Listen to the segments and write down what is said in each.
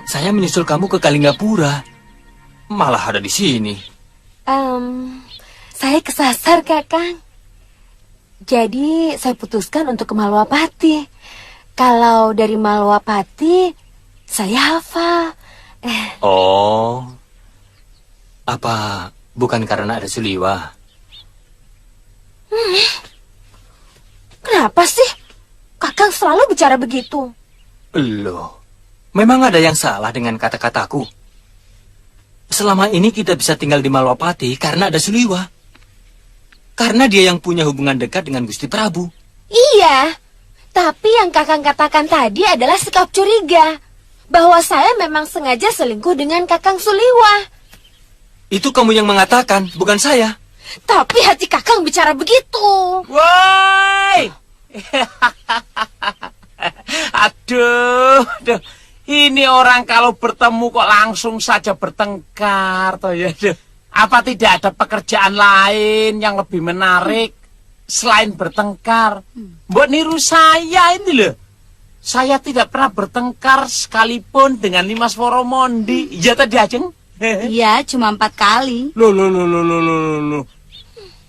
Saya menyusul kamu ke Kalinggapura, malah ada di sini. Saya kesasar, Kakang. Jadi saya putuskan untuk ke Malwapati. Kalau dari Malwapati, saya hafal. Oh, apa bukan karena ada Suliwa? Kenapa sih Kakang selalu bicara begitu? Loh, memang ada yang salah dengan kata-kataku. Selama ini kita bisa tinggal di Malwapati karena ada Suliwa. Karena dia yang punya hubungan dekat dengan Gusti Prabu. Iya, tapi yang Kakang katakan tadi adalah sikap curiga. Bahwa saya memang sengaja selingkuh dengan Kakang Suliwa. Itu kamu yang mengatakan, bukan saya. Tapi hati Kakang bicara begitu. Woi! Aduh. Ini orang kalau bertemu kok langsung saja bertengkar toh ya. Apa tidak ada pekerjaan lain yang lebih menarik selain bertengkar? Mbok niru saya ini loh. Saya tidak pernah bertengkar sekalipun dengan Nimas Woromondi. Iya tadi Ajeng? Iya, cuma 4 kali. Loh.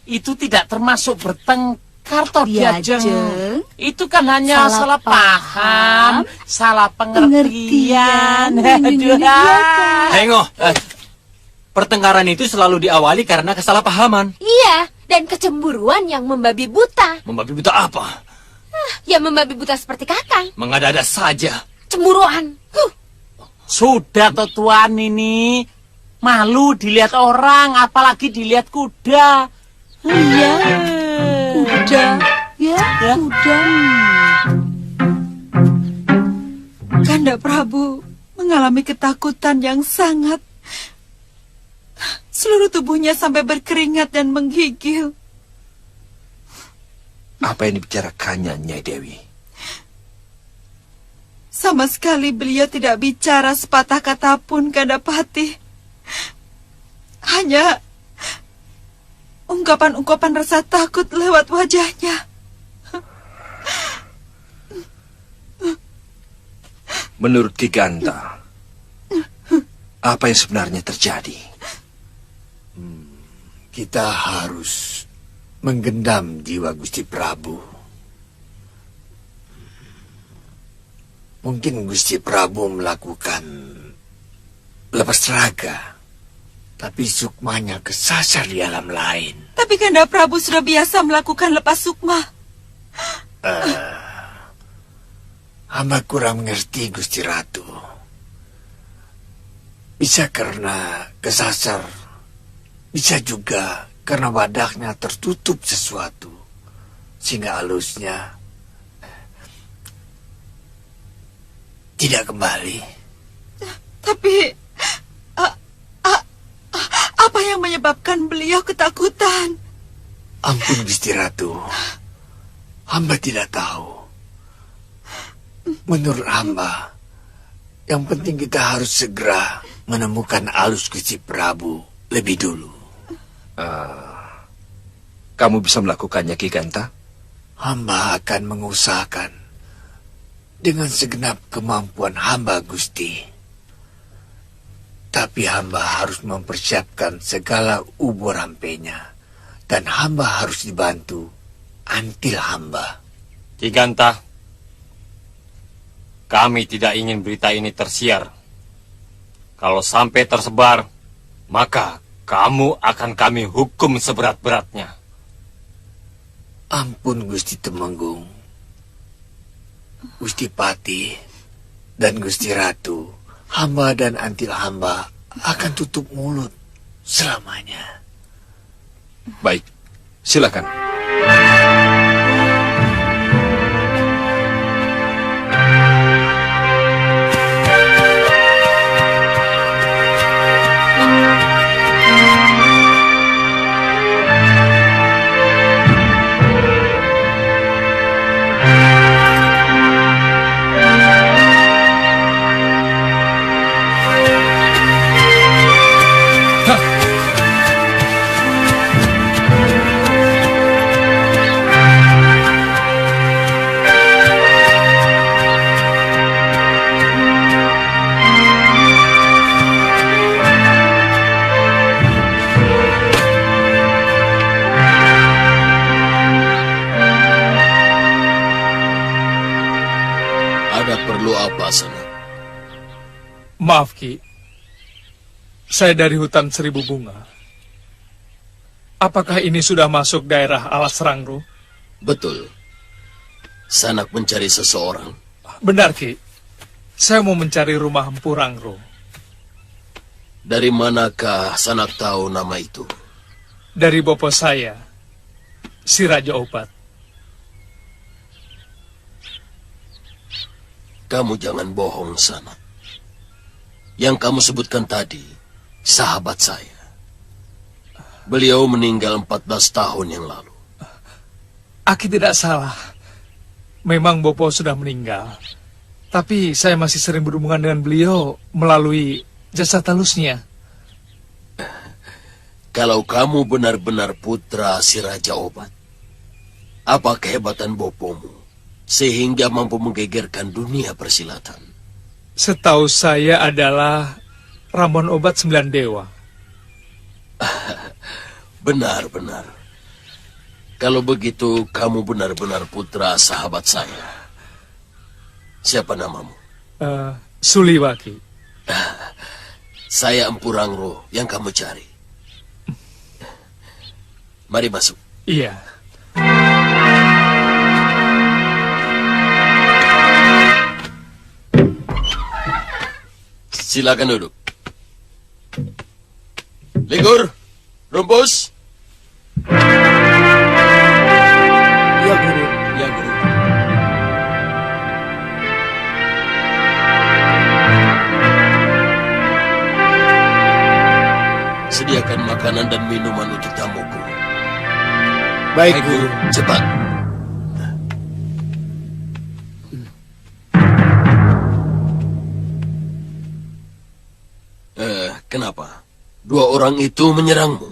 Itu tidak termasuk bertengkar toh Iya, Ajeng. Jeng. Itu kan hanya salah paham, salah pengertian. Aduh. Hengo, pertengkaran itu selalu diawali karena kesalahpahaman. Iya, dan kecemburuan yang membabi buta. Membabi buta apa? Ya membabi buta seperti Kakang. Mengada-ada saja. Cemburuan. Sudah toh Tuan ini. Malu dilihat orang, apalagi dilihat kuda. Iya, kuda. Ya, kuda. Kanda Prabu mengalami ketakutan yang sangat. Seluruh tubuhnya sampai berkeringat dan menggigil. Apa yang dibicarakannya, Nyai Dewi? Sama sekali beliau tidak bicara sepatah kata pun, Kandapati. Hanya ungkapan-ungkapan rasa takut lewat wajahnya. Menurut Ki Ganta, apa yang sebenarnya terjadi? Kita harus menggendam jiwa Gusti Prabu. Mungkin Gusti Prabu melakukan lepas raga, tapi sukmanya kesasar di alam lain. Tapi Kanda Prabu sudah biasa melakukan lepas sukma. Hamba kurang mengerti, Gusti Ratu. Bisa karena kesasar Bisa juga karena wadahnya tertutup sesuatu, sehingga alusnya tidak kembali. Tapi apa yang menyebabkan beliau ketakutan? Ampun Gusti Ratu, hamba tidak tahu. Menurut hamba, yang penting kita harus segera menemukan alus Gusti Prabu lebih dulu. Kamu bisa melakukannya, Ki Ganta? Hamba akan mengusahakan dengan segenap kemampuan hamba, Gusti. Tapi hamba harus mempersiapkan segala ubur rampenya, dan hamba harus dibantu antil hamba. Ki Ganta, kami tidak ingin berita ini tersiar. Kalau sampai tersebar, maka kamu akan kami hukum seberat-beratnya. Ampun Gusti Temenggung, Gusti Pati, dan Gusti Ratu, hamba dan antil hamba akan tutup mulut selamanya. Baik, silakan. Maaf, Ki. Saya dari hutan Seribu Bunga. Apakah ini sudah masuk daerah Alas Rangro? Betul. Sanak mencari seseorang. Benar, Ki. Saya mau mencari rumah Empu Rangro. Dari manakah Sanak tahu nama itu? Dari bopo saya, si Raja Obat. Kamu jangan bohong, Sanak. Yang kamu sebutkan tadi, sahabat saya. Beliau meninggal 14 tahun yang lalu. Aki tidak salah. Memang bopo sudah meninggal. Tapi saya masih sering berhubungan dengan beliau melalui jasa talusnya. Kalau kamu benar-benar putra si Raja Obat, apa kehebatan bopomu sehingga mampu menggegerkan dunia persilatan? Setahu saya adalah Ramon Obat 9 Dewa. Benar-benar. Kalau begitu, kamu benar-benar putra sahabat saya. Siapa namamu? Suliwaki. Saya Empu Rangro yang kamu cari. Mari masuk. Iya. Silakan duduk. Ligur, Rumpus. Ya, Guru. Ya, Guru. Sediakan makanan dan minuman untuk tamuku. Baik, Guru. Cepat. Kenapa? Dua orang itu menyerangmu?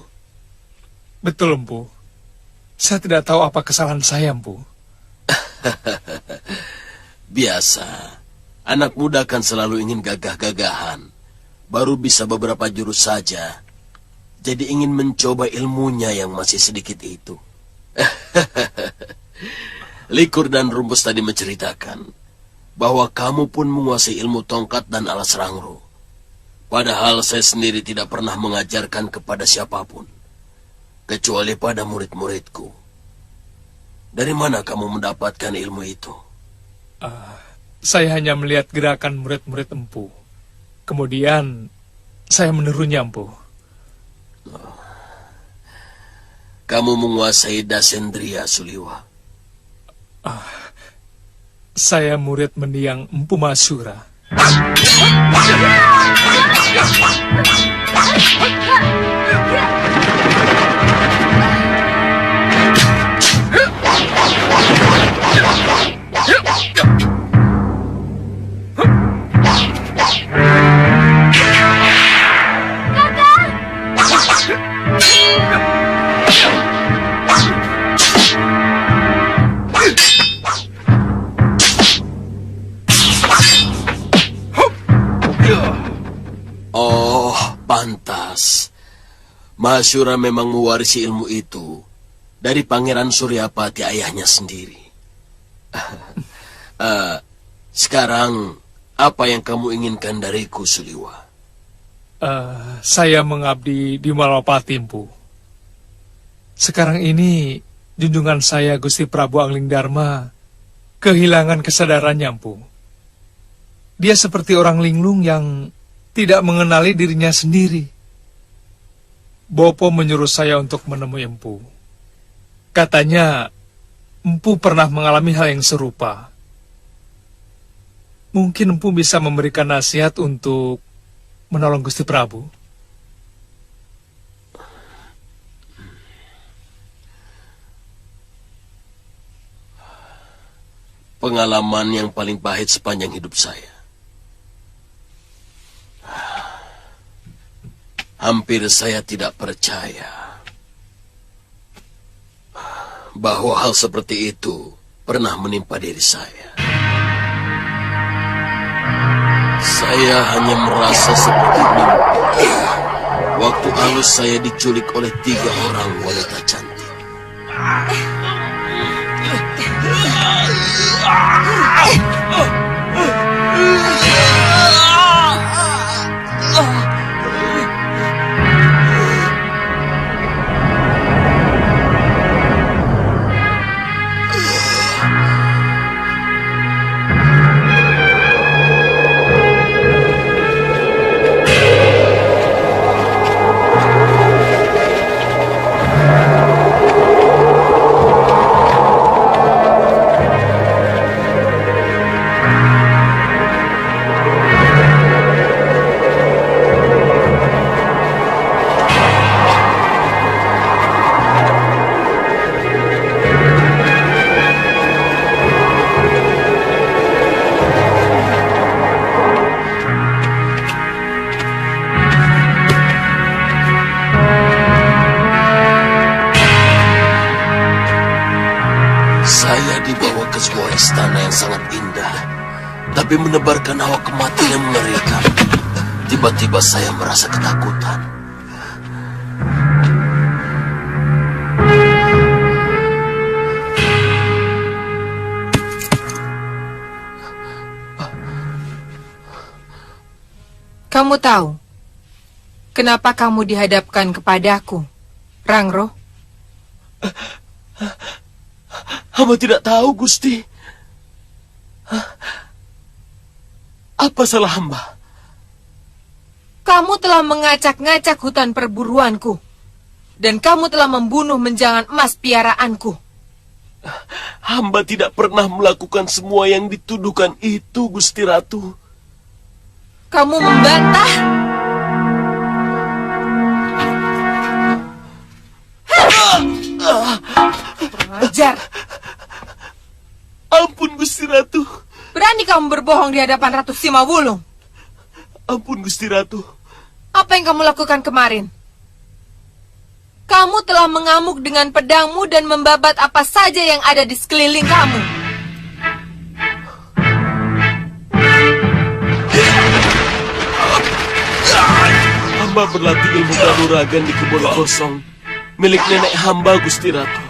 Betul, Empu. Saya tidak tahu apa kesalahan saya, Empu. Biasa. Anak muda kan selalu ingin gagah-gagahan. Baru bisa beberapa jurus saja. Jadi ingin mencoba ilmunya yang masih sedikit itu. Likur dan Rumpus tadi menceritakan bahwa kamu pun menguasai ilmu tongkat dan alas rangro. Padahal saya sendiri tidak pernah mengajarkan kepada siapapun, kecuali pada murid-muridku. Dari mana kamu mendapatkan ilmu itu? Saya hanya melihat gerakan murid-murid Empu. Kemudian, saya menirunya, Empu. kamu menguasai Dasendria, Suliwa? Saya murid mendiang Empu Masyura. Oh, pantas. Masyura memang mewarisi ilmu itu dari Pangeran Suryapati ayahnya sendiri. Sekarang, apa yang kamu inginkan dariku, Suliwa? Saya mengabdi di Malapati, Empu. Sekarang ini, junjungan saya Gusti Prabu Angling Dharma kehilangan kesadarannya, Empu. Dia seperti orang linglung yang tidak mengenali dirinya sendiri. Bopo menyuruh saya untuk menemui Empu. Katanya, Empu pernah mengalami hal yang serupa. Mungkin Empu bisa memberikan nasihat untuk menolong Gusti Prabu. Pengalaman yang paling pahit sepanjang hidup saya. Hampir saya tidak percaya bahwa hal seperti itu pernah menimpa diri saya. Saya hanya merasa seperti mimpi. Waktu halus saya diculik oleh 3 orang wanita cantik. Saya dibawa ke sebuah istana yang sangat indah, tapi menebarkan hawa kematian yang mengerikan. Tiba-tiba saya merasa ketakutan. Kamu tahu kenapa kamu dihadapkan kepadaku, Rangro? Hamba tidak tahu, Gusti. Apa salah hamba? Kamu telah mengacak-ngacak hutan perburuanku. Dan kamu telah membunuh menjangan emas piaraanku. Hamba tidak pernah melakukan semua yang dituduhkan itu, Gusti Ratu. Kamu membantah? Kurang ajar. Ampun, Gusti Ratu. Berani kamu berbohong di hadapan Ratu Simawulung? Ampun, Gusti Ratu. Apa yang kamu lakukan kemarin? Kamu telah mengamuk dengan pedangmu dan membabat apa saja yang ada di sekeliling kamu. Hamba berlatih ilmu kanuragan di kebun kosong milik nenek hamba, Gusti Ratu.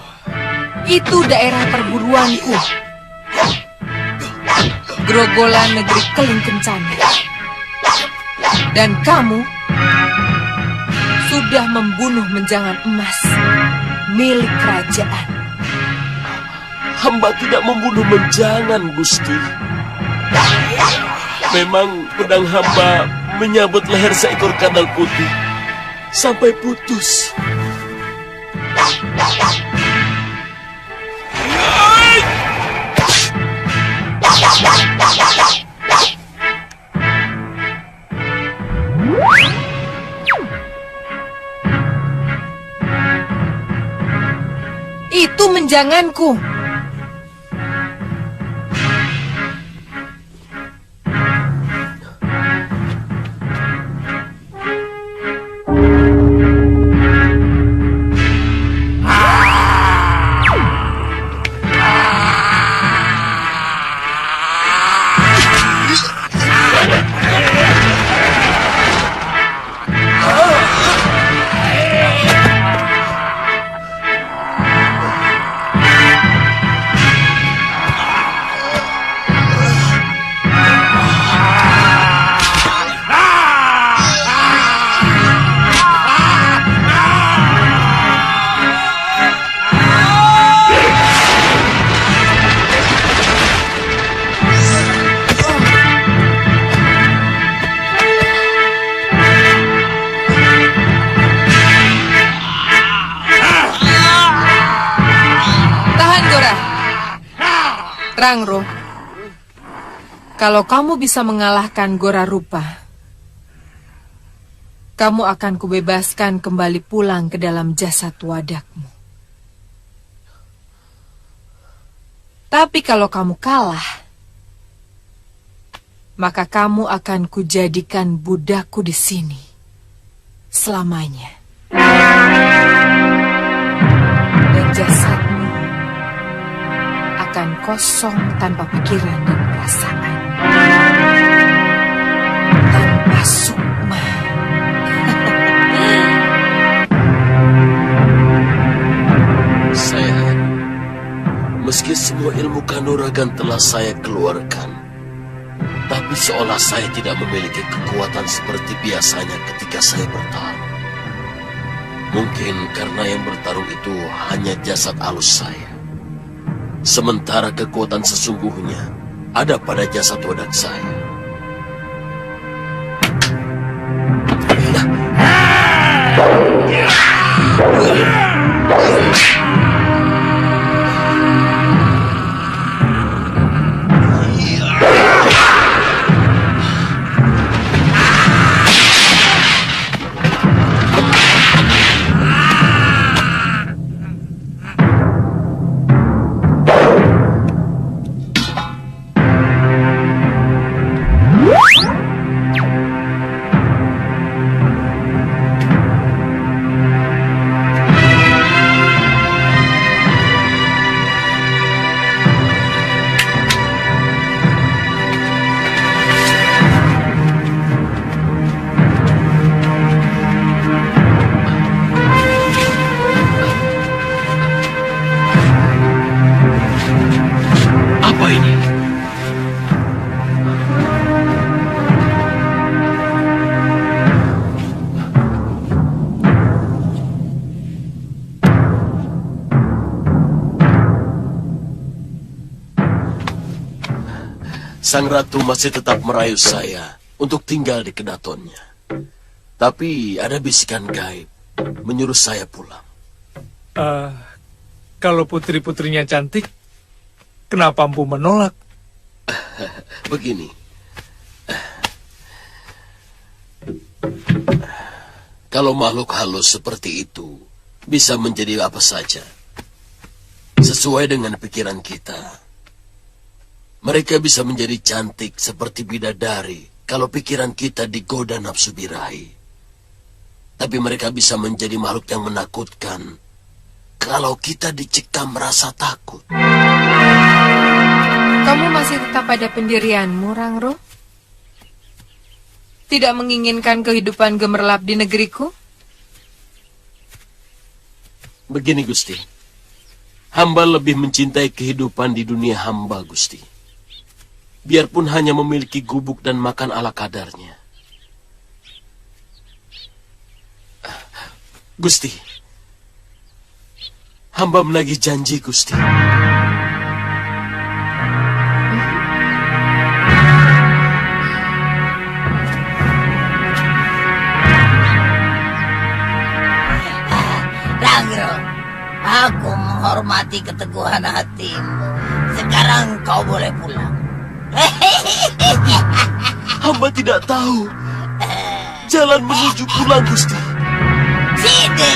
Itu daerah perburuanku. Grogolan negeri Keling Kencana. Dan kamu sudah membunuh menjangan emas milik kerajaan. Hamba tidak membunuh menjangan, Gusti. Memang pedang hamba menyabut leher seekor kadal putih sampai putus. Itu menjanganku. Rangro, kalau kamu bisa mengalahkan Gora Rupa, kamu akan kubebaskan kembali pulang ke dalam jasad wadakmu. Tapi kalau kamu kalah, maka kamu akan kujadikan budakku di sini selamanya. Dan jasadmu akan kosong tanpa pikiran dan perasaan, tanpa sukma. Sayang, meski semua ilmu kanuragan telah saya keluarkan, tapi seolah saya tidak memiliki kekuatan seperti biasanya ketika saya bertarung. Mungkin karena yang bertarung itu hanya jasad halus saya. Sementara kekuatan sesungguhnya ada pada jasad wadak saya. Sang ratu masih tetap merayu saya untuk tinggal di kedatonnya. Tapi ada bisikan gaib menyuruh saya pulang. Kalau putri-putrinya cantik, kenapa Empu menolak? Begini. Kalau makhluk halus seperti itu bisa menjadi apa saja, sesuai dengan pikiran kita. Mereka bisa menjadi cantik seperti bidadari kalau pikiran kita digoda nafsu birahi. Tapi mereka bisa menjadi makhluk yang menakutkan kalau kita dicekam rasa takut. Kamu masih tetap pada pendirianmu, Rangro? Tidak menginginkan kehidupan gemerlap di negeriku? Begini, Gusti. Hamba lebih mencintai kehidupan di dunia hamba, Gusti. Biarpun hanya memiliki gubuk dan makan ala kadarnya. Gusti, hamba menagih janji, Gusti. Rangro, Aku menghormati keteguhan hatimu. Sekarang kau boleh pulang. Hamba tidak tahu jalan menuju pulang, Gusti. Sini.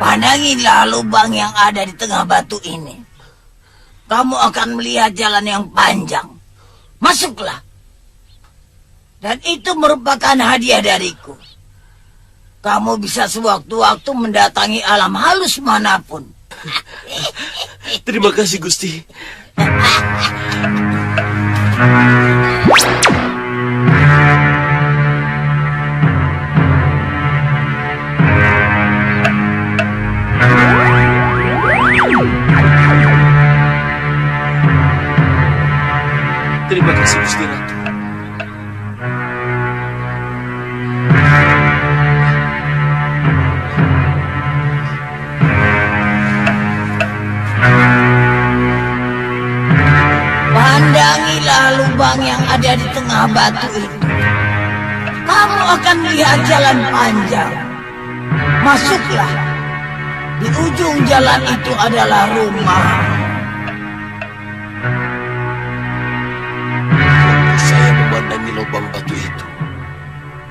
Pandangilah lubang yang ada di tengah batu ini. Kamu akan melihat jalan yang panjang. Masuklah. Dan itu merupakan hadiah dariku. Kamu bisa sewaktu-waktu mendatangi alam halus manapun. Terima kasih, Gusti. Terima kasih, Gusti Ratu. Pandangilah lubang yang ada di tengah batu itu. Kamu akan melihat jalan panjang. Masuklah. Di ujung jalan itu adalah rumah. Waktu saya memandangi lubang batu itu,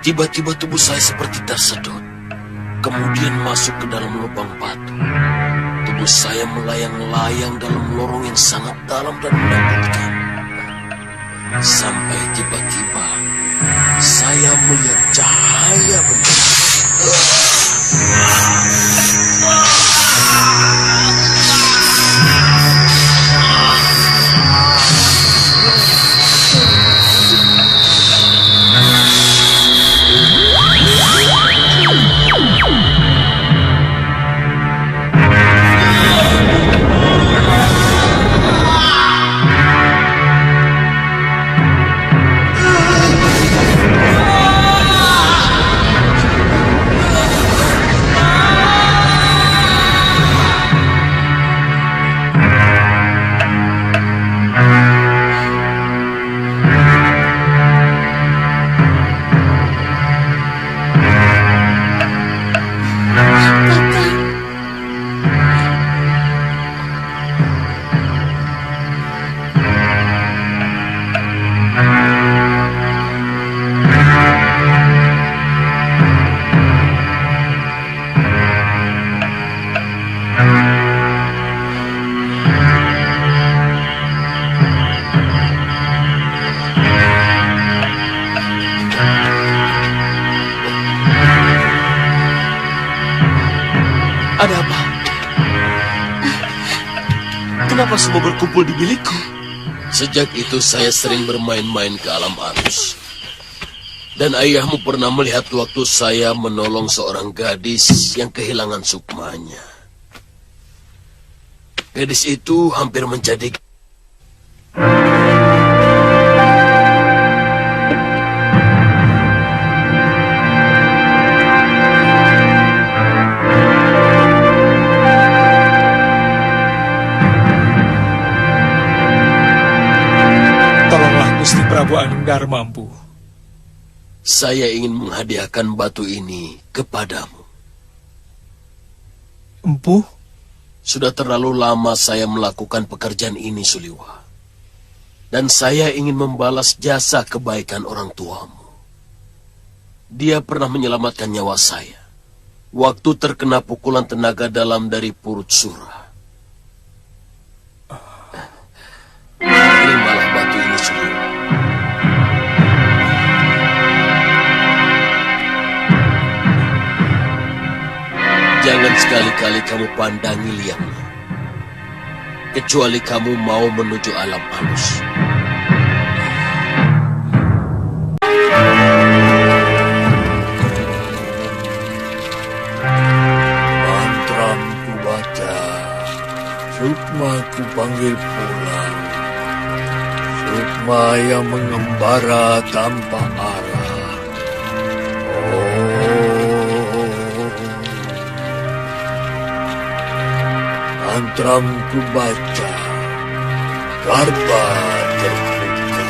tiba-tiba tubuh saya seperti tersedot. Kemudian masuk ke dalam lubang batu. Tubuh saya melayang-layang dalam lorong yang sangat dalam dan menakutkan. Sampai tiba-tiba saya melihat cahaya benda. Ada apa? Kenapa semua berkumpul di bilikku? Sejak itu saya sering bermain-main ke alam arus. Dan ayahmu pernah melihat waktu saya menolong seorang gadis yang kehilangan sukmanya. Gadis itu hampir menjadi... Gusti Prabu Aningdarma, Empu. Saya ingin menghadiahkan batu ini kepadamu. Empu? Sudah terlalu lama saya melakukan pekerjaan ini, Suliwa. Dan saya ingin membalas jasa kebaikan orang tuamu. Dia pernah menyelamatkan nyawa saya waktu terkena pukulan tenaga dalam dari Purut Sura. Terimalah batu ini, Suliwa. Jangan sekali-kali kamu pandangi liangnya, kecuali kamu mau menuju alam halus. Mantra ku baca, sukma ku panggil pulang. Sukma yang mengembara tanpa arah. Mantram ku baca, Garba terbuka.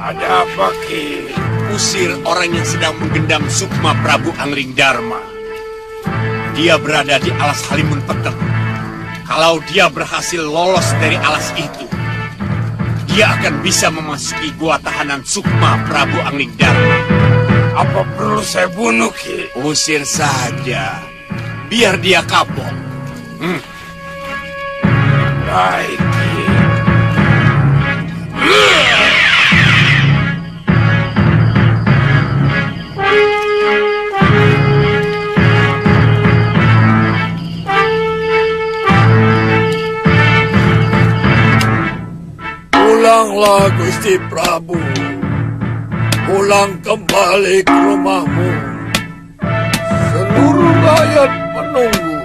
Ada apa, Ki? Usir orang yang sedang menggendam sukma Prabu Anglingdarma. Dia berada di alas Halimun Petek. Kalau dia berhasil lolos dari alas itu, dia akan bisa memasuki gua tahanan sukma Prabu Anglingdarma. Apa perlu saya bunuh, Ki? Usir saja. Biar dia kapok. Baik, Ki. Pulanglah, Gusti Prabu. Pulang kembali ke rumahmu. Seluruh rakyat menunggu.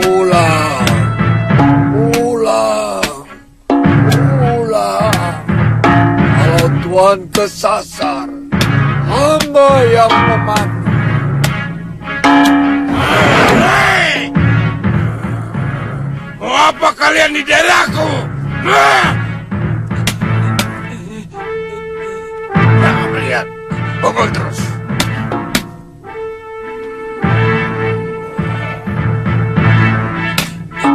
Pulang. Kalau Tuan kesasar, hamba yang memandu. Hei! Mau apa kalian di daerahku? Jangan melihat, pukul terus.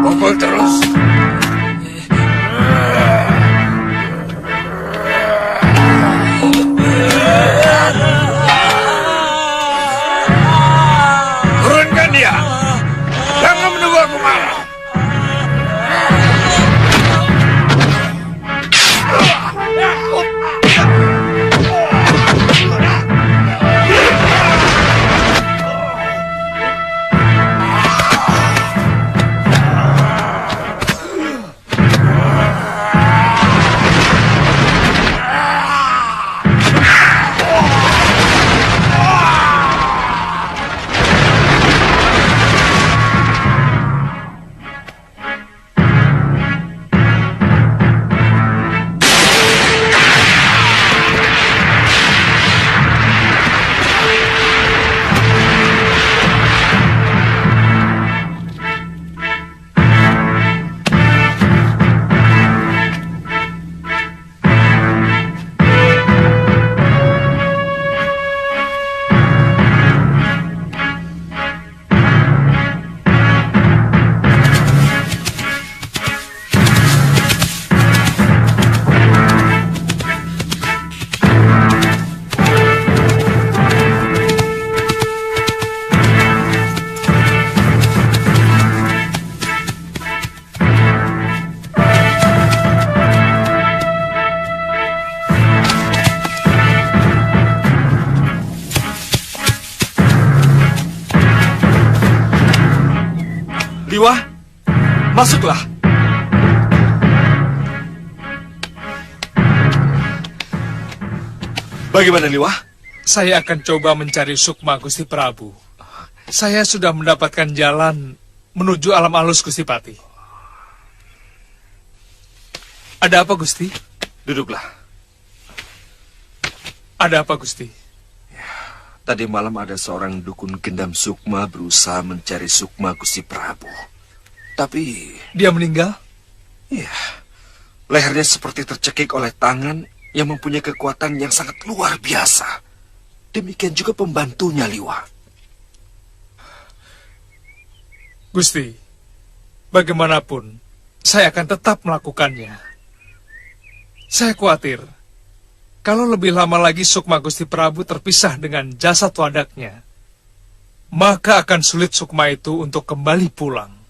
Pukul terus. Turunkan dia. Jangan menunggu aku marah. Liwa, masuklah. Bagaimana, Liwa? Saya akan coba mencari sukma, Gusti Prabu. Saya sudah mendapatkan jalan menuju alam halus, Gusti Pati. Ada apa, Gusti? Duduklah. Ada apa, Gusti? Tadi malam ada seorang dukun gendam sukma berusaha mencari sukma Gusti Prabu. Tapi... Dia meninggal? Iya. Lehernya seperti tercekik oleh tangan yang mempunyai kekuatan yang sangat luar biasa. Demikian juga pembantunya, Liwa. Gusti, bagaimanapun, saya akan tetap melakukannya. Saya khawatir, kalau lebih lama lagi sukma Gusti Prabu terpisah dengan jasad wadaknya, maka akan sulit sukma itu untuk kembali pulang.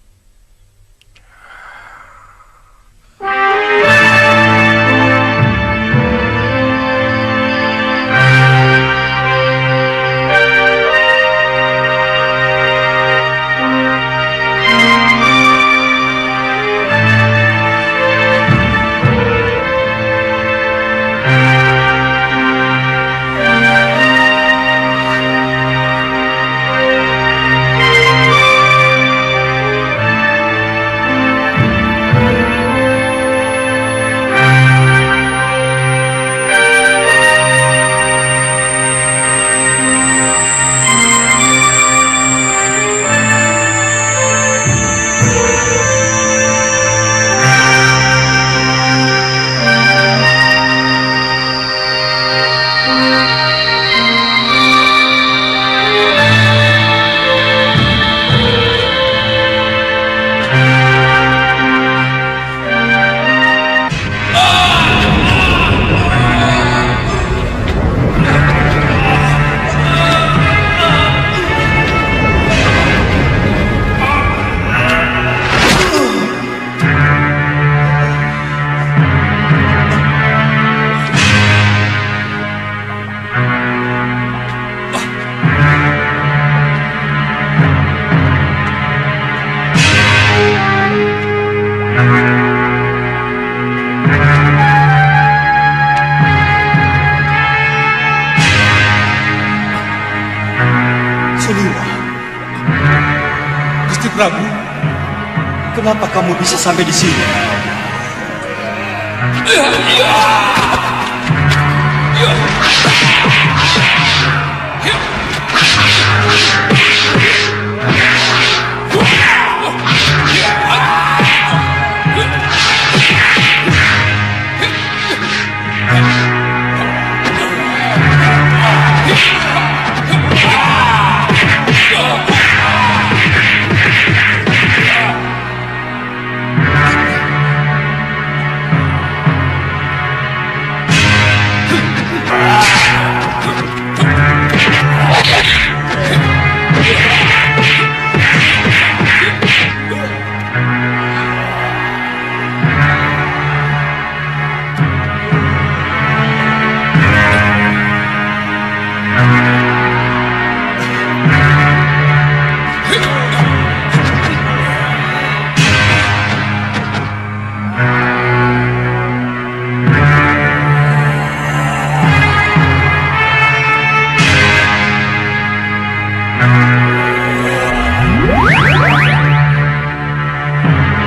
Prabu. Kenapa kamu bisa sampai di sini?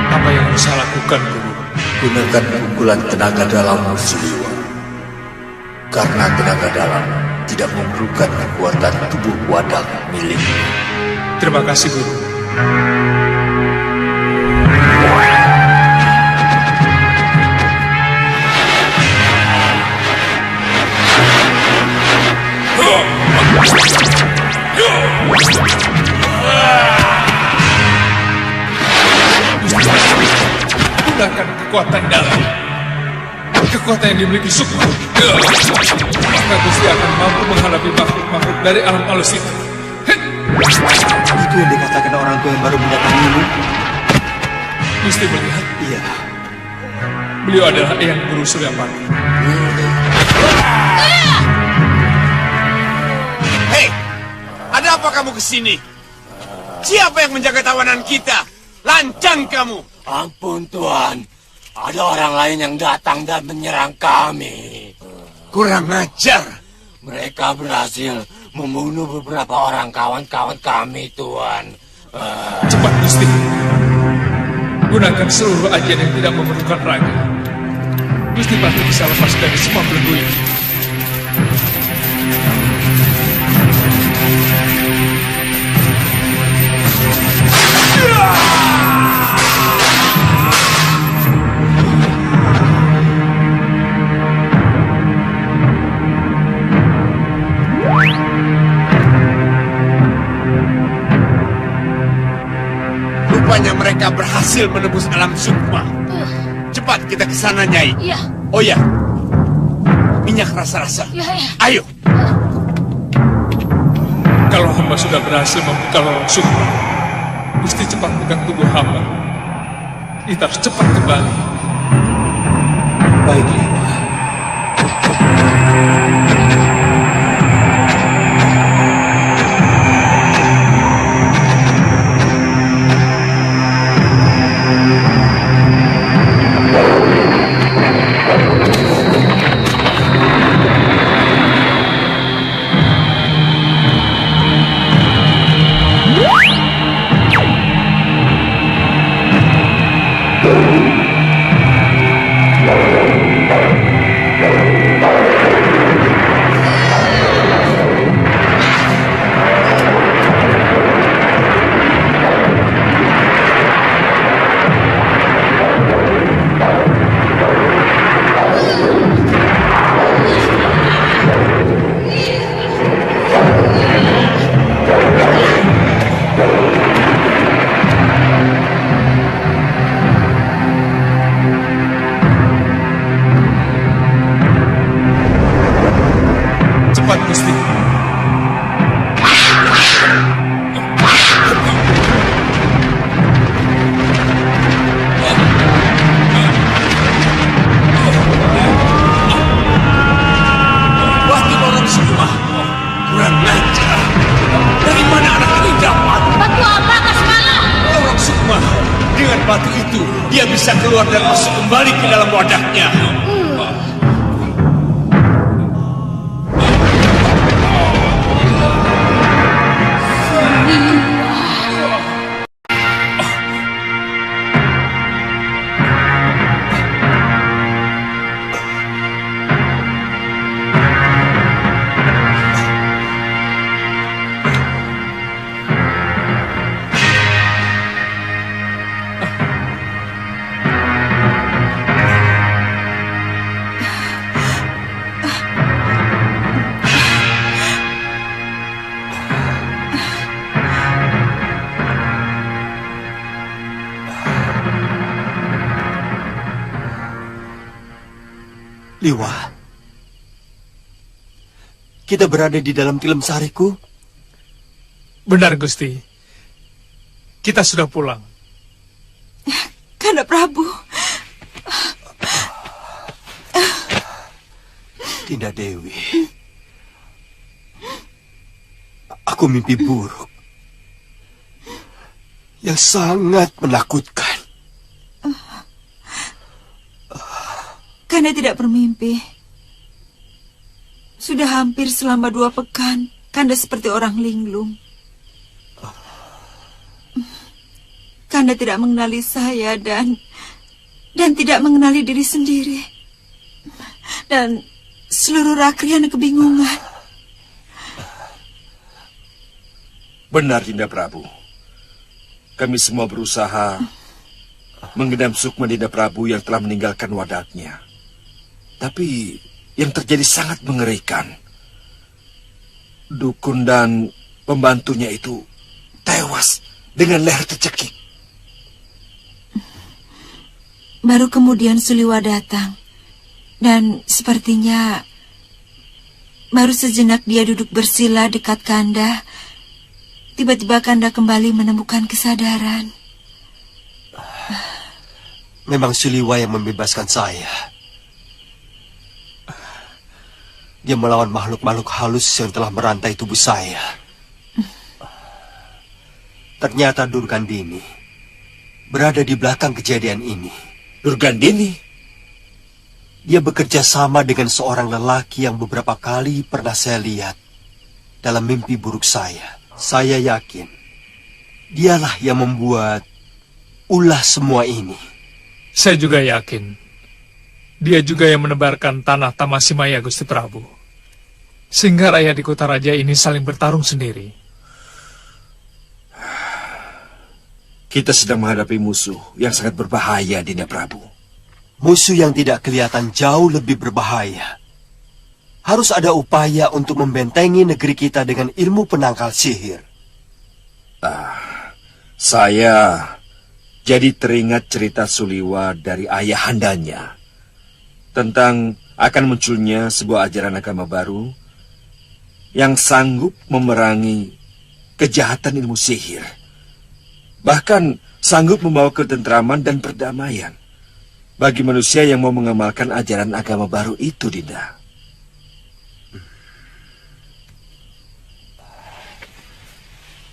Apa yang harus saya lakukan, Guru? Gunakan pukulan tenaga dalam Suliwa. Karena tenaga dalam tidak memerlukan kekuatan tubuh wadah miliknya. Terima kasih, Guru. Gunakan kekuatan dalam. Kekuatan yang dimiliki Sukma. Maka Gusti akan mampu menghadapi makhluk-makhluk dari alam halus itu. Itu yang dikatakan orang tua yang baru mendatangimu. Gusti melihat? Iya. Beliau adalah Eyang Guru Suryapati. Hei, ada apa kamu kesini? Siapa yang menjaga tawanan kita? Lancang kamu! Ampun Tuan, ada orang lain yang datang dan menyerang kami. Kurang ajar. Mereka berhasil membunuh beberapa orang kawan-kawan kami, Tuan. Cepat, Gusti. Gunakan seluruh ajian yang tidak memerlukan raga. Gusti pasti bisa lepas dari semua belenggu ini. Rupanya mereka berhasil menembus alam Sukma. Cepat kita ke sana, Nyai. Iya. Oh ya, minyak rasa-rasa. Iya, iya. Ayo. Kalau hamba sudah berhasil membuka lorong Sukma, Gusti cepat pegang tubuh hamba. Kita harus cepat kembali. Baik, Dewa. Cepat, Gusti. Batu lorong Sukma. Kurang ajar. Dari mana anak ini dapat? Batu apa, Kasmala? Lorong Sukma. Dengan batu itu, dia bisa keluar dan masuk kembali ke dalam wadahnya. Liwa, kita berada di dalam Tilem Sariku. Benar, Gusti. Kita sudah pulang. Kanda Prabu. Dinda Dewi. Aku mimpi buruk yang sangat menakutkan. Kanda tidak bermimpi. Sudah hampir selama 2 pekan, Kanda seperti orang linglung. Kanda tidak mengenali saya dan tidak mengenali diri sendiri. Dan seluruh rakyat kebingungan. Benar, Dinda Prabu. Kami semua berusaha menggenam sukma Dinda Prabu yang telah meninggalkan wadaknya. Tapi yang terjadi sangat mengerikan. Dukun dan pembantunya itu tewas dengan leher tercekik. Baru kemudian Suliwa datang. Dan sepertinya baru sejenak dia duduk bersila dekat Kanda. Tiba-tiba Kanda kembali menemukan kesadaran. Memang Suliwa yang membebaskan saya. Dia melawan makhluk-makhluk halus yang telah merantai tubuh saya. Ternyata Durgandini berada di belakang kejadian ini. Durgandini? Dia bekerja sama dengan seorang lelaki yang beberapa kali pernah saya lihat dalam mimpi buruk saya. Saya yakin dialah yang membuat ulah semua ini. Saya juga yakin dia juga yang menebarkan tanah Tamasimaya, Gusti Prabu. Sehingga rakyat di kota raja ini saling bertarung sendiri. Kita sedang menghadapi musuh yang sangat berbahaya, Dinda Prabu. Musuh yang tidak kelihatan jauh lebih berbahaya. Harus ada upaya untuk membentengi negeri kita dengan ilmu penangkal sihir. Saya jadi teringat cerita Suliwa dari ayahandanya tentang akan munculnya sebuah ajaran agama baru yang sanggup memerangi kejahatan ilmu sihir. Bahkan sanggup membawa ketentraman dan perdamaian bagi manusia yang mau mengamalkan ajaran agama baru itu, Dinda.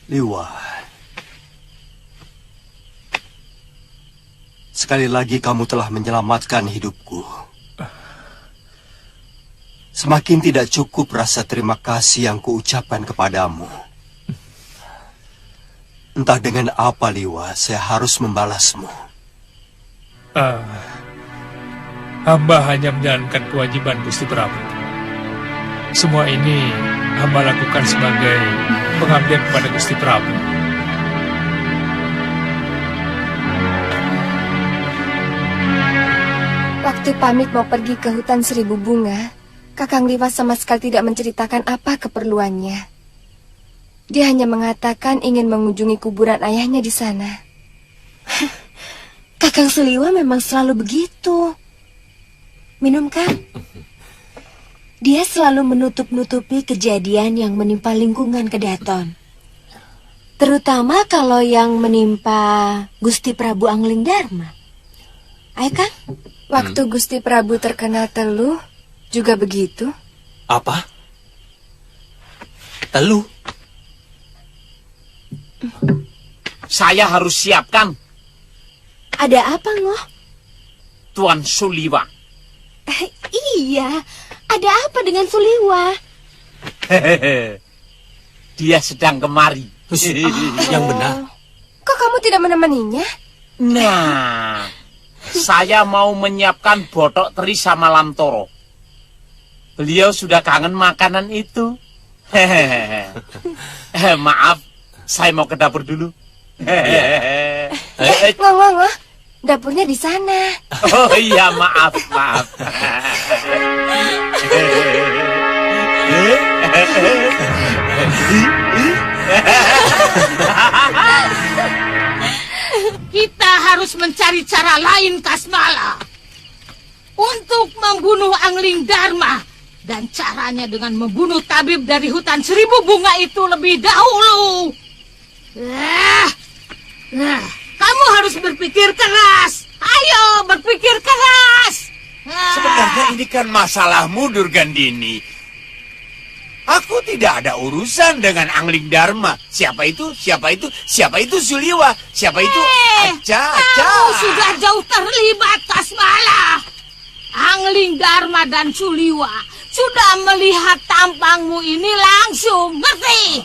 Liwa, sekali lagi kamu telah menyelamatkan hidupku. Semakin tidak cukup rasa terima kasih yang kuucapkan kepadamu. Entah dengan apa, Liwa, saya harus membalasmu. Hamba hanya menjalankan kewajiban, Gusti Prabu. Semua ini hamba lakukan sebagai pengabdian kepada Gusti Prabu. Waktu pamit mau pergi ke hutan Seribu Bunga, Kakang Liwa sama sekali tidak menceritakan apa keperluannya. Dia hanya mengatakan ingin mengunjungi kuburan ayahnya di sana. Kakang Suliwa memang selalu begitu. Minum kan? Dia selalu menutup-nutupi kejadian yang menimpa lingkungan Kedaton. Terutama kalau yang menimpa Gusti Prabu Angling Dharma. Ayo kan? Waktu Gusti Prabu terkena teluh, juga begitu. Apa? Teluh? Saya harus siapkan. Ada apa, Ngoh? Tuan Suliwa. Iya, ada apa dengan Suliwa? Dia sedang kemari. Yang benar. Kok kamu tidak menemaninya? Nah, saya mau menyiapkan botok teri sama lamtoro. Beliau sudah kangen makanan itu. Maaf, saya mau ke dapur dulu. Ngoh, dapurnya di sana. Oh iya, maaf. Kita harus mencari cara lain, Kasmala, untuk membunuh Angling Dharma. Dan caranya dengan membunuh tabib dari hutan 1000 bunga itu lebih dahulu. Kamu harus berpikir keras. Ayo, berpikir keras. Sebenarnya ini kan masalahmu, Durgandini. Aku tidak ada urusan dengan Angling Dharma. Siapa itu? Siapa itu? Siapa itu Suliwa? Siapa itu? Kamu sudah jauh terlibat, Kasmala. Angling Dharma dan Suliwa sudah melihat tampangmu ini langsung, ngerti?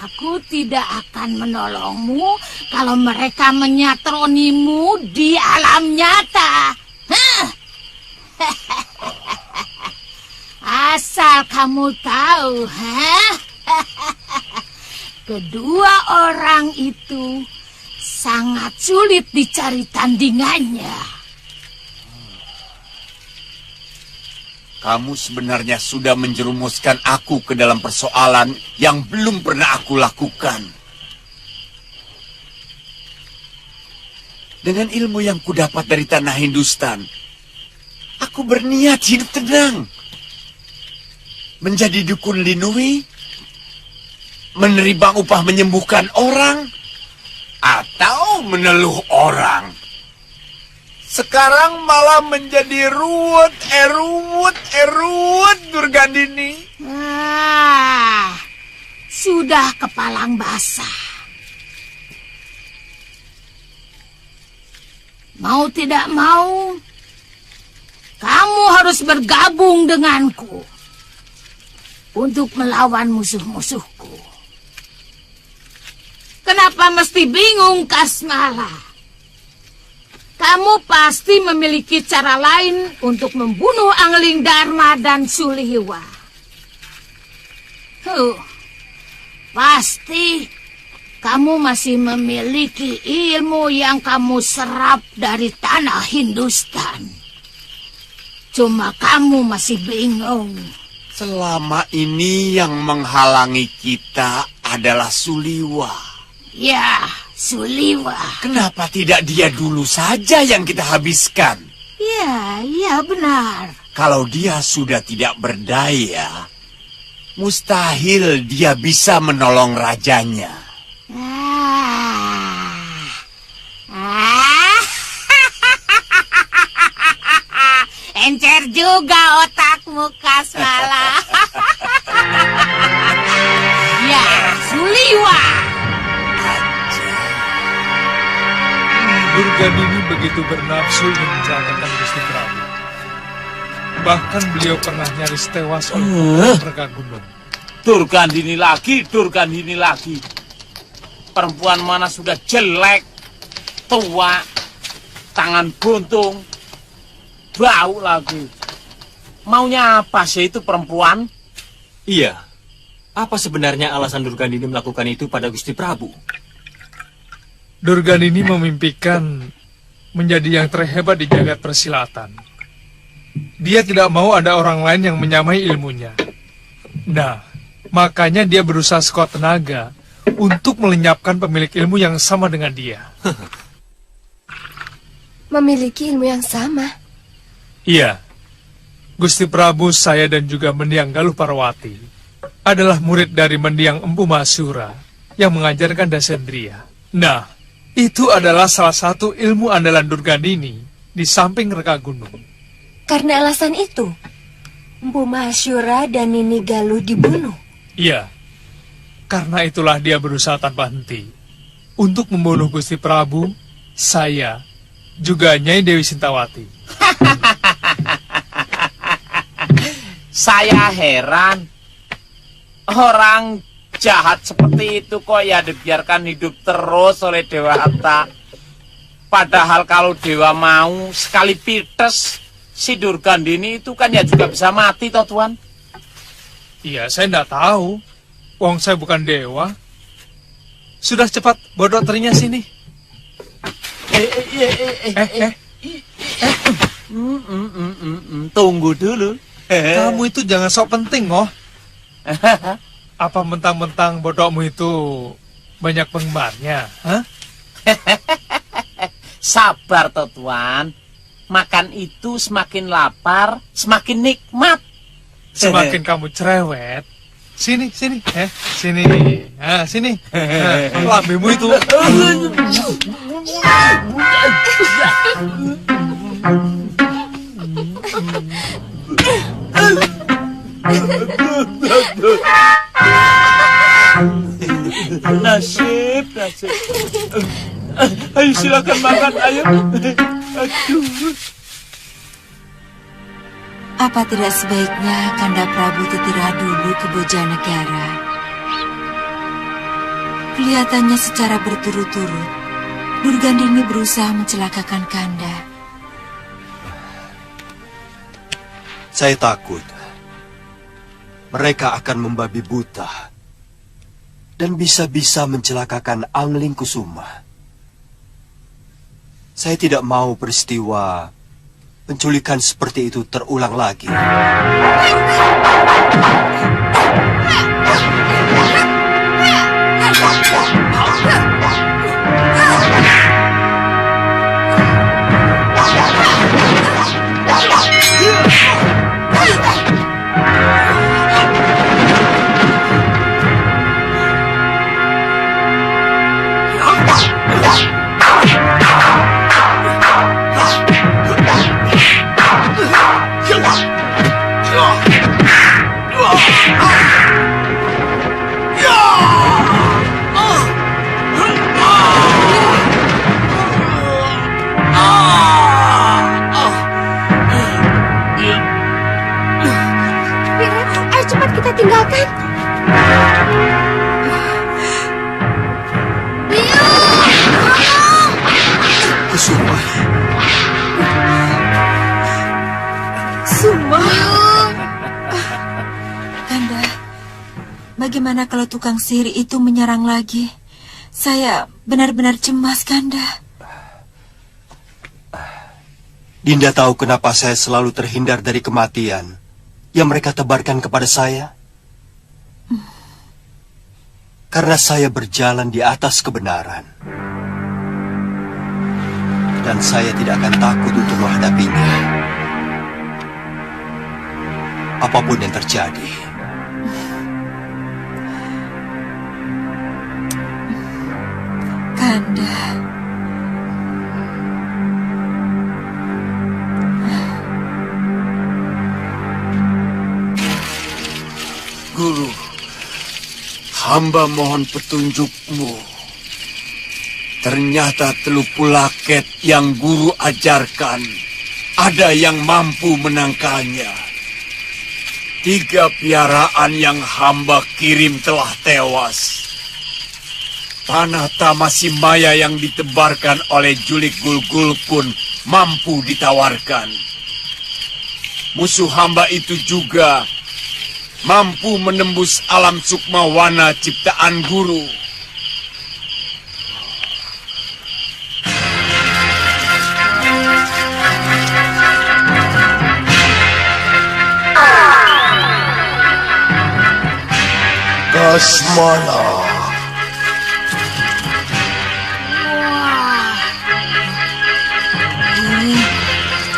Aku tidak akan menolongmu kalau mereka menyatronimu di alam nyata. Asal kamu tahu, kedua orang itu sangat sulit dicari tandingannya. Kamu sebenarnya sudah menjerumuskan aku ke dalam persoalan yang belum pernah aku lakukan. Dengan ilmu yang kudapat dari tanah Hindustan, aku berniat hidup tenang. Menjadi dukun Linui, menerima upah menyembuhkan orang, atau meneluh orang. Sekarang malah menjadi ruwet, Durgandini. Sudah kepalang basah. Mau tidak mau, kamu harus bergabung denganku untuk melawan musuh-musuhku. Kenapa mesti bingung, Kasmala? Kamu pasti memiliki cara lain untuk membunuh Angling Dharma dan Suliwa. Pasti kamu masih memiliki ilmu yang kamu serap dari tanah Hindustan. Cuma kamu masih bingung. Selama ini yang menghalangi kita adalah Suliwa. Ya, Suliwa. Kenapa tidak dia dulu saja yang kita habiskan? Ya benar. Kalau dia sudah tidak berdaya, mustahil dia bisa menolong rajanya. Encer juga otakmu, Kasmala. Ya, Suliwa. Durgandini begitu bernafsu ingin mencelakakan Gusti Prabu. Bahkan beliau pernah nyaris tewas oleh reka gunung. Durgandini lagi. Perempuan mana sudah jelek, tua, tangan buntung, bau lagi. Maunya apa sih itu perempuan? Iya. Apa sebenarnya alasan Durgandini melakukan itu pada Gusti Prabu? Durgandini memimpikan menjadi yang terhebat di jagat persilatan. Dia tidak mau ada orang lain yang menyamai ilmunya. Nah, makanya dia berusaha sekuat tenaga untuk melenyapkan pemilik ilmu yang sama dengan dia. Memiliki ilmu yang sama? Iya. Gusti Prabu, saya dan juga Mendiang Galuh Parwati adalah murid dari Mendiang Empu Mahasura yang mengajarkan Dasendriya. Nah, itu adalah salah satu ilmu andalan Durgandini di samping reka gunung. Karena alasan itu, Empu Mahasura dan Nini Galuh dibunuh. Iya, karena itulah dia berusaha tanpa henti untuk membunuh Gusti Prabu, saya, juga Nyai Dewi Sintawati. Saya heran, orang jahat seperti itu kok ya dibiarkan hidup terus oleh Dewata. Padahal kalau Dewa mau sekali pites, si Durgandini itu kan ya juga bisa mati toh Tuan. Iya, saya tidak tahu. Wong saya bukan dewa. Sudah cepat bawa dokternya sini. Tunggu dulu. Kamu itu jangan sok penting, oh. Apa mentang-mentang bodokmu itu banyak penggemarnya? Hah? Sabar toh Tuan. makan itu semakin lapar, semakin nikmat. Semakin kamu cerewet, sini, sini, sini, sini, lambemu itu. Nasib. Ayo silakan makan, ayo. Aduh. Apa tidak sebaiknya Kanda Prabu Tetira dulu ke Bojanegara? Kelihatannya secara berturut-turut, Durgandini berusaha mencelakakan Kanda. Saya takut mereka akan membabi buta dan bisa-bisa mencelakakan Angling Kusuma. Saya tidak mau peristiwa penculikan seperti itu terulang lagi. Ayo cepat kita tinggalkan. Kusuma. Suma. Kanda, bagaimana kalau tukang sihir itu menyerang lagi? Saya benar-benar cemas, Kanda. Dinda tahu kenapa saya selalu terhindar dari kematian yang mereka tebarkan kepada saya? Karena saya berjalan di atas kebenaran. Dan saya tidak akan takut untuk menghadapinya. Apapun yang terjadi. Kanda. Guru, hamba mohon petunjukmu. Ternyata Teluk Pulaket yang guru ajarkan, ada yang mampu menangkalnya. 3 piaraan yang hamba kirim telah tewas. Tanah Tamasimaya yang ditebarkan oleh Julik Gulgul pun mampu ditawarkan. Musuh hamba itu juga mampu menembus alam sukmawana ciptaan guru. Kasmala.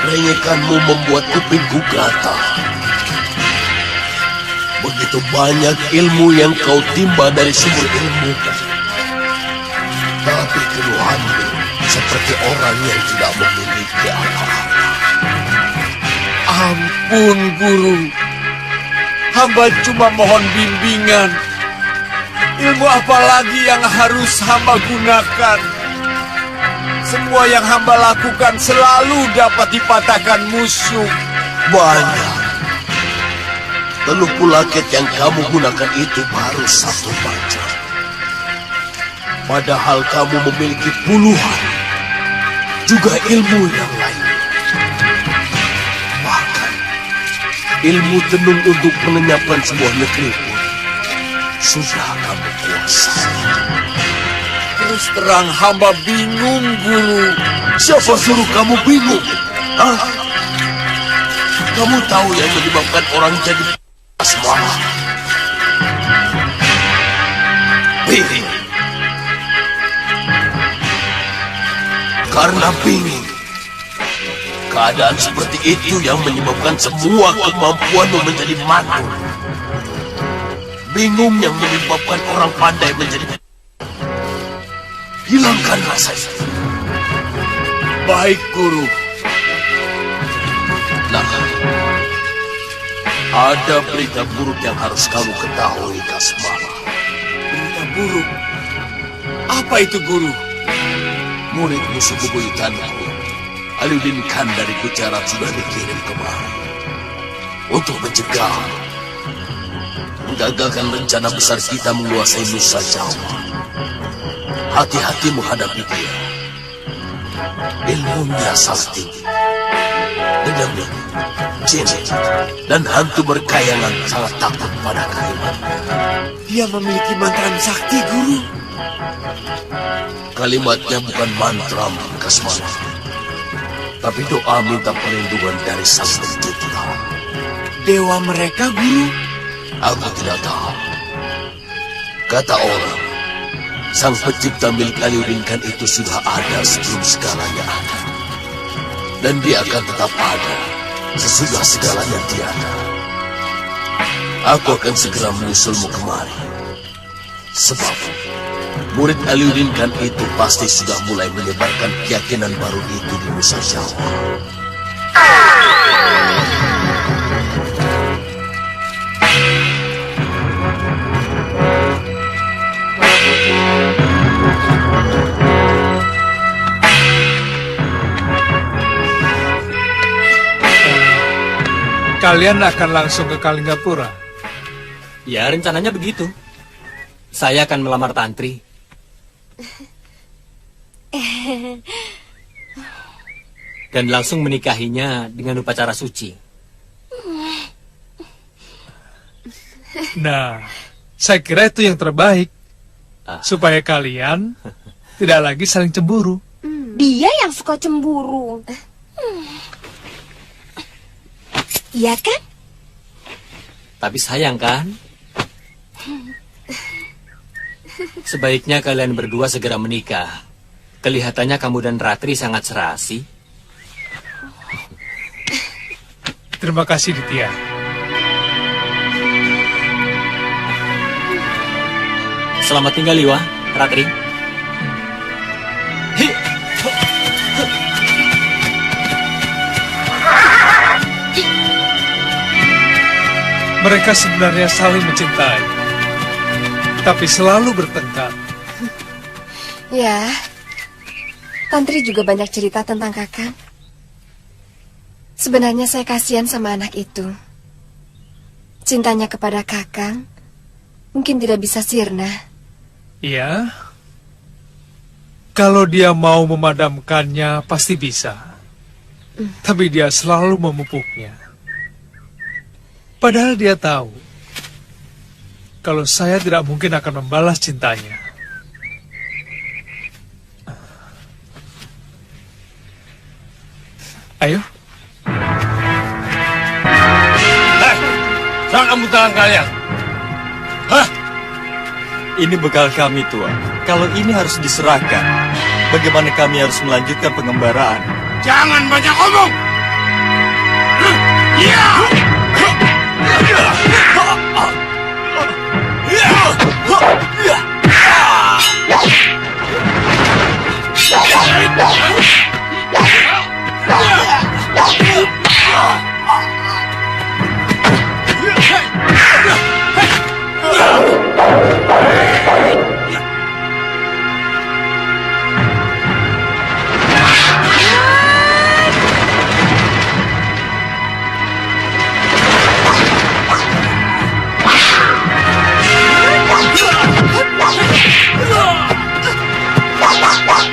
Rengekanmu membuat kupingku gatal. Begitu banyak ilmu yang kau timba dari sumber ilmu. Tapi keluhanmu seperti orang yang tidak memiliki apa-apa. Ampun, Guru. Hamba cuma mohon bimbingan. Ilmu apa lagi yang harus hamba gunakan? Semua yang hamba lakukan selalu dapat dipatahkan musuh. Banyak. Teluk Pulaket yang kamu gunakan itu baru 1 macam. Padahal kamu memiliki puluhan. Juga ilmu yang lain. Bahkan ilmu tenung untuk melenyapkan sebuah negeri pun sudah kamu kuasai. Terus terang hamba bingung, Guru. Siapa suruh kamu bingung? Hah? Kamu tahu yang menyebabkan orang jadi asmara? Bingung. Karena bingung, Keadaan seperti itu yang menyebabkan semua kemampuanmu menjadi mantul. Bingung yang menyebabkan orang pandai menjadi... Hilangkan rasa itu. Baik, Guru. Nah, ada berita buruk yang harus kamu ketahui, Kasmala. Berita buruk? Apa itu, Guru? Murid musuh bebuyutanku, Aliuddin Khan dari Gujarat sudah dikirim kemari untuk mencegah, menggagalkan rencana besar kita menguasai Nusa Jawa. Hati-hati menghadapi dia. Ilmunya sangat tinggi. Dendam, jin, dan hantu berkayangan sangat takut pada kalimatnya. Dia memiliki mantra sakti, Guru. Kalimatnya bukan mantra, Kasmala, tapi doa minta perlindungan dari Sang Pencipta. Dewa mereka, Guru? Aku tidak tahu. Kata orang, Sang Pencipta milik Aliuddin Khan itu sudah ada sebelum segalanya ada. Dan dia akan tetap ada sesudah segalanya tiada. Aku akan segera menyusulmu kemari. Sebab murid Aliuddin Khan itu pasti sudah mulai menyebarkan keyakinan baru itu di Nusa Jawa. Kalian akan langsung ke Kalinggapura? Ya, rencananya begitu. Saya akan melamar Tantri. Dan langsung menikahinya dengan upacara suci. Nah, saya kira itu yang terbaik. Supaya kalian tidak lagi saling cemburu. Dia yang suka cemburu. Iya kan? Tapi sayang kan? Sebaiknya kalian berdua segera menikah. Kelihatannya kamu dan Ratri sangat serasi. Terima kasih, Ditya. Selamat tinggal, Liwa, Ratri. Mereka sebenarnya saling mencintai, tapi selalu bertengkar. Ya, Tantri juga banyak cerita tentang Kakang. Sebenarnya saya kasihan sama anak itu. Cintanya kepada Kakang mungkin tidak bisa sirna. Iya, kalau dia mau memadamkannya pasti bisa. Tapi dia selalu memupuknya. Padahal dia tahu kalau saya tidak mungkin akan membalas cintanya. Ayo. Jangan ambil tangan kalian. Hah? Ini bekal kami, Tuan. Kalau ini harus diserahkan, bagaimana kami harus melanjutkan pengembaraan? Jangan banyak omong. Ya!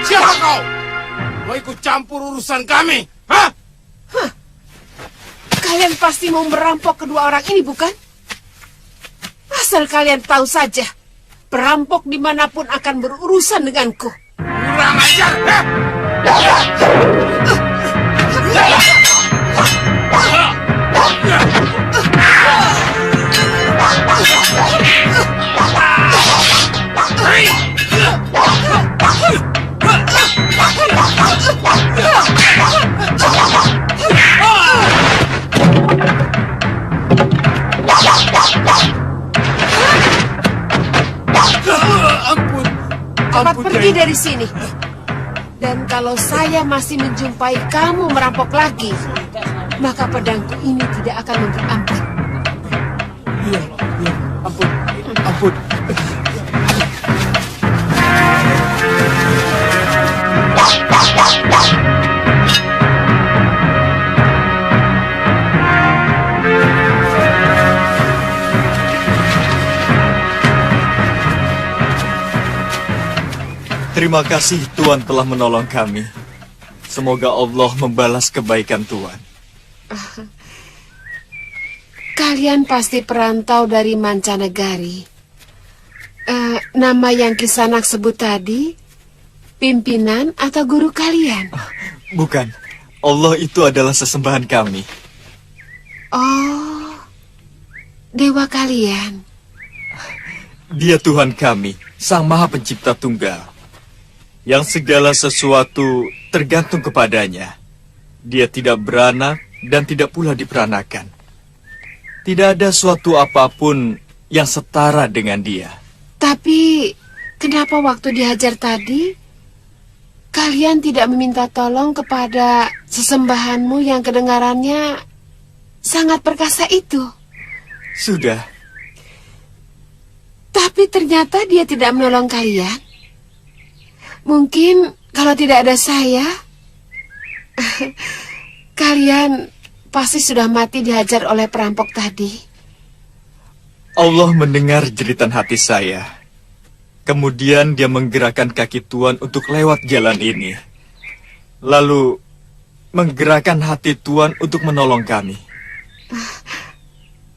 Siapa kau? Mau ikut campur urusan kami? Hah? Kalian pasti mau merampok kedua orang ini, bukan? Asal kalian tahu saja, perampok dimanapun akan berurusan denganku. Kurang ajar! Pergi dari sini. Dan kalau saya masih menjumpai kamu merampok lagi, maka pedangku ini tidak akan memberi ampun. Iya, ampun, ampun. Terima kasih Tuan telah menolong kami. Semoga Allah membalas kebaikan Tuan. Kalian pasti perantau dari mancanegari. Nama yang Kisanak sebut tadi, pimpinan atau guru kalian? Bukan, Allah itu adalah sesembahan kami. Oh, dewa kalian. Dia Tuhan kami, Sang Maha Pencipta Tunggal. Yang segala sesuatu tergantung kepadanya. Dia tidak beranak dan tidak pula diperanakan. Tidak ada suatu apapun yang setara dengan dia. Tapi, kenapa waktu dihajar tadi, kalian tidak meminta tolong kepada sesembahanmu yang kedengarannya sangat perkasa itu? Sudah. Tapi ternyata dia tidak menolong kalian. Mungkin kalau tidak ada saya, kalian pasti sudah mati dihajar oleh perampok tadi. Allah mendengar jeritan hati saya. Kemudian dia menggerakkan kaki Tuan untuk lewat jalan ini. Lalu menggerakkan hati Tuan untuk menolong kami.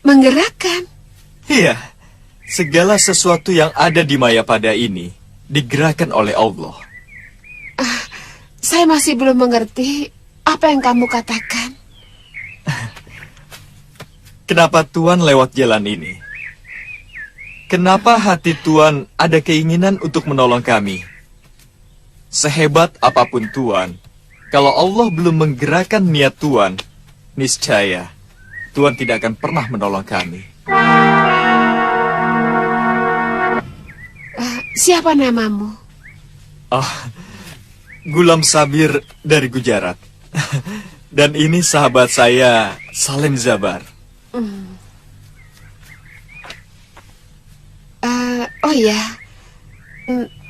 Menggerakkan? Iya, segala sesuatu yang ada di Mayapada ini digerakkan oleh Allah. Saya masih belum mengerti apa yang kamu katakan. Kenapa Tuan lewat jalan ini? Kenapa hati Tuan ada keinginan untuk menolong kami? Sehebat apapun Tuan, kalau Allah belum menggerakkan niat Tuan, niscaya Tuan tidak akan pernah menolong kami. Siapa namamu? Oh, Gulam Sabir dari Gujarat. Dan ini sahabat saya, Salim Zabar. Oh ya,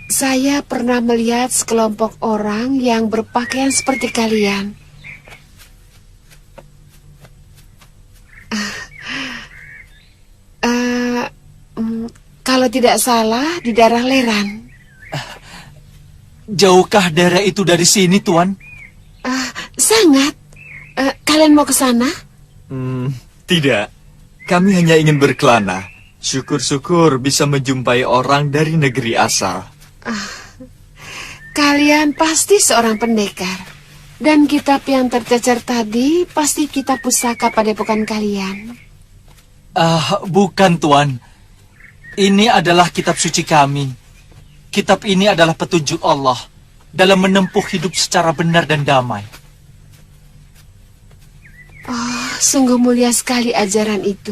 saya pernah melihat sekelompok orang yang berpakaian seperti kalian. Kalau tidak salah, di daerah Leran. Jauhkah daerah itu dari sini, Tuan? Sangat. Kalian mau ke sana? Tidak. Kami hanya ingin berkelana. Syukur-syukur bisa menjumpai orang dari negeri asal. Kalian pasti seorang pendekar. Dan kitab yang tercecer tadi pasti kitab pusaka padepokan kalian. Bukan, Tuan. Ini adalah kitab suci kami. Kitab ini adalah petunjuk Allah dalam menempuh hidup secara benar dan damai. Oh, sungguh mulia sekali ajaran itu.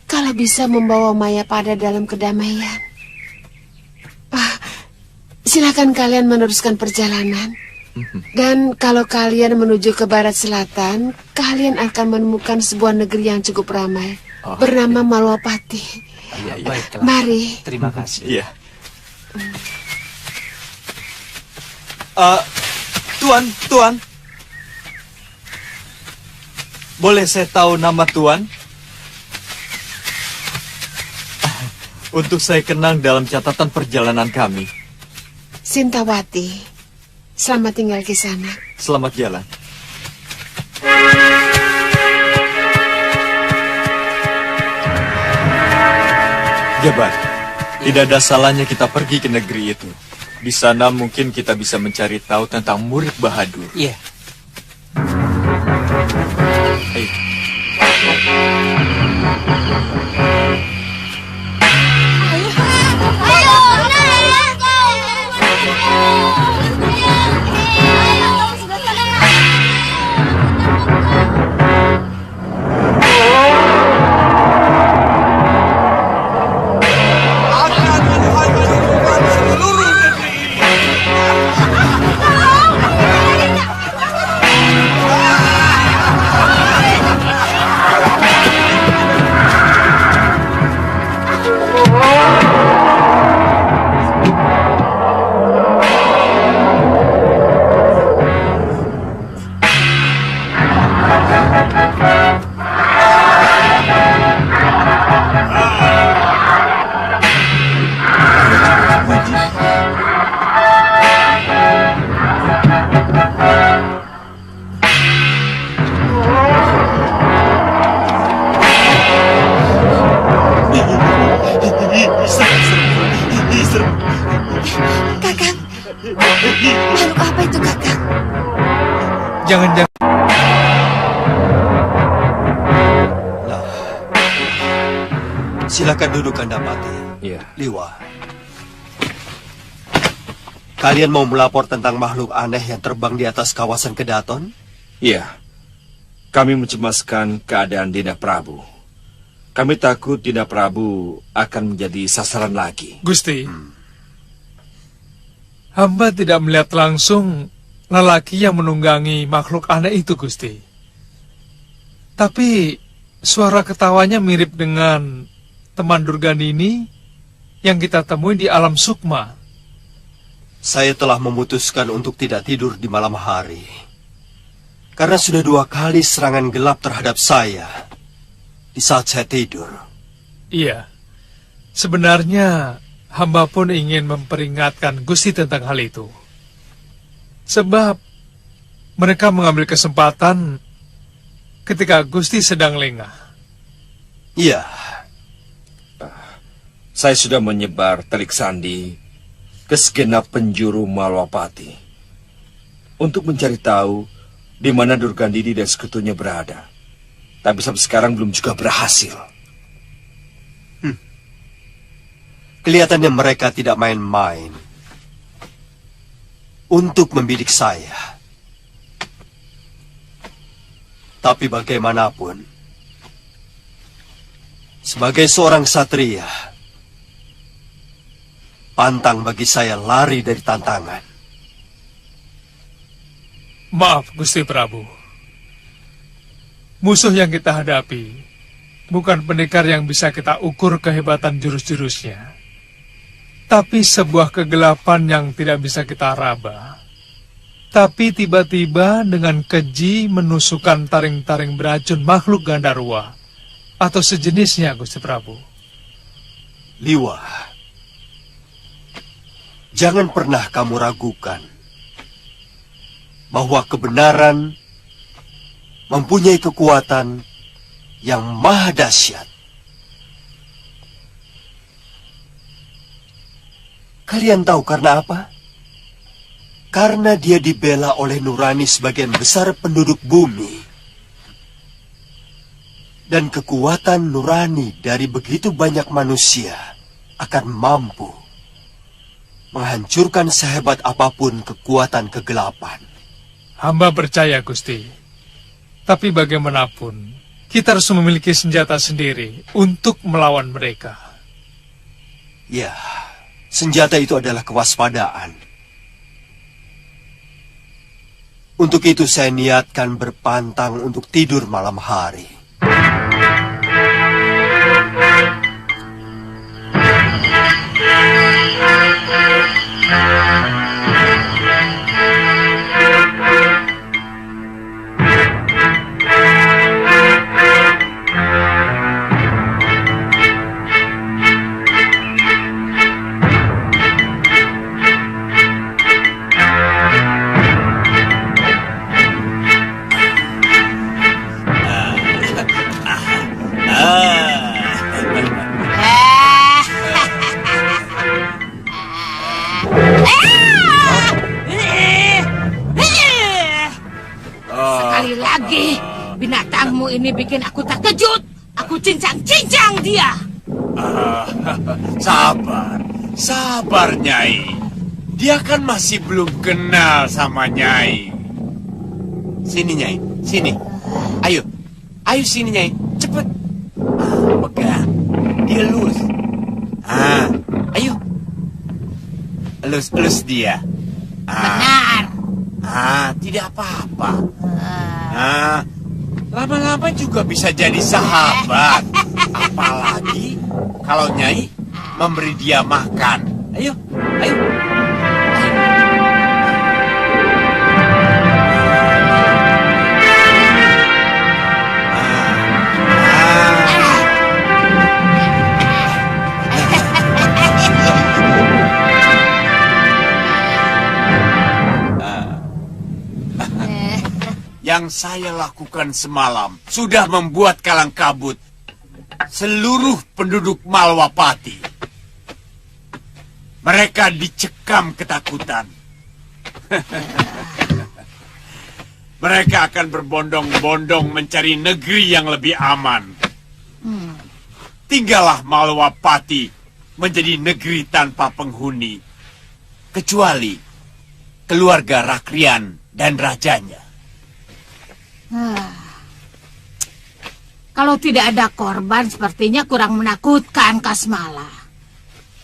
Kalau bisa membawa Mayapada dalam kedamaian. Silakan kalian meneruskan perjalanan. Dan kalau kalian menuju ke barat selatan, kalian akan menemukan sebuah negeri yang cukup ramai, bernama Malwapati. Baiklah. Mari. Terima kasih. Iya. Tuan. Boleh saya tahu nama Tuan? Untuk saya kenang dalam catatan perjalanan kami. Sintawati. Selamat tinggal di sana. Selamat jalan. Jabat, tidak ada salahnya kita pergi ke negeri itu. Di sana mungkin kita bisa mencari tahu tentang murid Bahadur. Iya. Ayo. Kakang, makhluk apa itu, Kakang? Jangan-jangan... Silakan duduk, Kandapati. Iya. Liwa. Kalian mau melapor tentang makhluk aneh yang terbang di atas kawasan Kedaton? Iya. Kami mencemaskan keadaan Dinda Prabu. Kami takut Dinda Prabu akan menjadi sasaran lagi. Gusti, hamba tidak melihat langsung lelaki yang menunggangi makhluk aneh itu, Gusti. Tapi suara ketawanya mirip dengan teman Durganini yang kita temui di alam sukma. Saya telah memutuskan untuk tidak tidur di malam hari. Karena sudah 2 kali serangan gelap terhadap saya di saat saya tidur. Iya, sebenarnya hamba pun ingin memperingatkan Gusti tentang hal itu. Sebab mereka mengambil kesempatan ketika Gusti sedang lengah. Iya. Saya sudah menyebar telik sandi ke segenap penjuru Malwapati untuk mencari tahu di mana Durgandini dan sekutunya berada. Tapi sampai sekarang belum juga berhasil. Kelihatannya mereka tidak main-main untuk membidik saya. Tapi bagaimanapun, sebagai seorang satria, pantang bagi saya lari dari tantangan. Maaf, Gusti Prabu. Musuh yang kita hadapi bukan pendekar yang bisa kita ukur kehebatan jurus-jurusnya, tapi sebuah kegelapan yang tidak bisa kita raba. Tapi tiba-tiba dengan keji menusukkan taring-taring beracun makhluk Gandarwa atau sejenisnya, Gusti Prabu. Liwa, jangan pernah kamu ragukan bahwa kebenaran mempunyai kekuatan yang maha dahsyat. Kalian tahu karena apa? Karena dia dibela oleh nurani sebagian besar penduduk bumi. Dan kekuatan nurani dari begitu banyak manusia akan mampu menghancurkan sehebat apapun kekuatan kegelapan. Hamba percaya, Gusti. Tapi bagaimanapun, kita harus memiliki senjata sendiri untuk melawan mereka. Ya, senjata itu adalah kewaspadaan. Untuk itu saya niatkan berpantang untuk tidur malam hari. Sekali lagi, binatangmu ini bikin aku terkejut. Aku cincang-cincang dia. Sabar, sabar Nyai. Dia kan masih belum kenal sama Nyai. Sini Nyai, sini. Ayo, ayo sini Nyai, cepet. Pegang, dielus. Ayo. Elus dia. Benar. Tidak apa-apa. Lama-lama juga bisa jadi sahabat. Apalagi kalau Nyai memberi dia makan. Ayo, ayo. Yang saya lakukan semalam sudah membuat kalang kabut seluruh penduduk Malwapati. Mereka dicekam ketakutan. Mereka akan berbondong-bondong mencari negeri yang lebih aman. Tinggallah Malwapati menjadi negeri tanpa penghuni, kecuali keluarga Rakrian dan rajanya. Kalau tidak ada korban, sepertinya kurang menakutkan, Kasmala.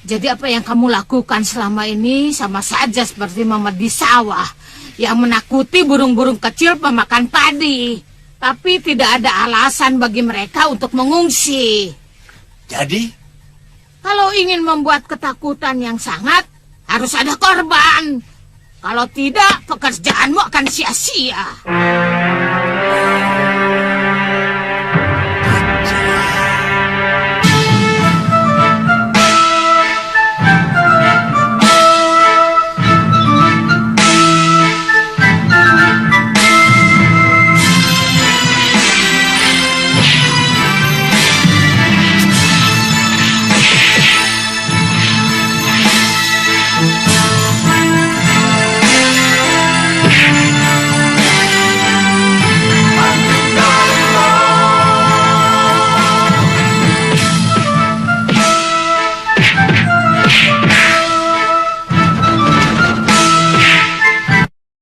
Jadi apa yang kamu lakukan selama ini sama saja seperti memedi sawah yang menakuti burung-burung kecil pemakan padi. Tapi tidak ada alasan bagi mereka untuk mengungsi. Jadi? Kalau ingin membuat ketakutan yang sangat, harus ada korban. Kalau tidak, pekerjaanmu akan sia-sia.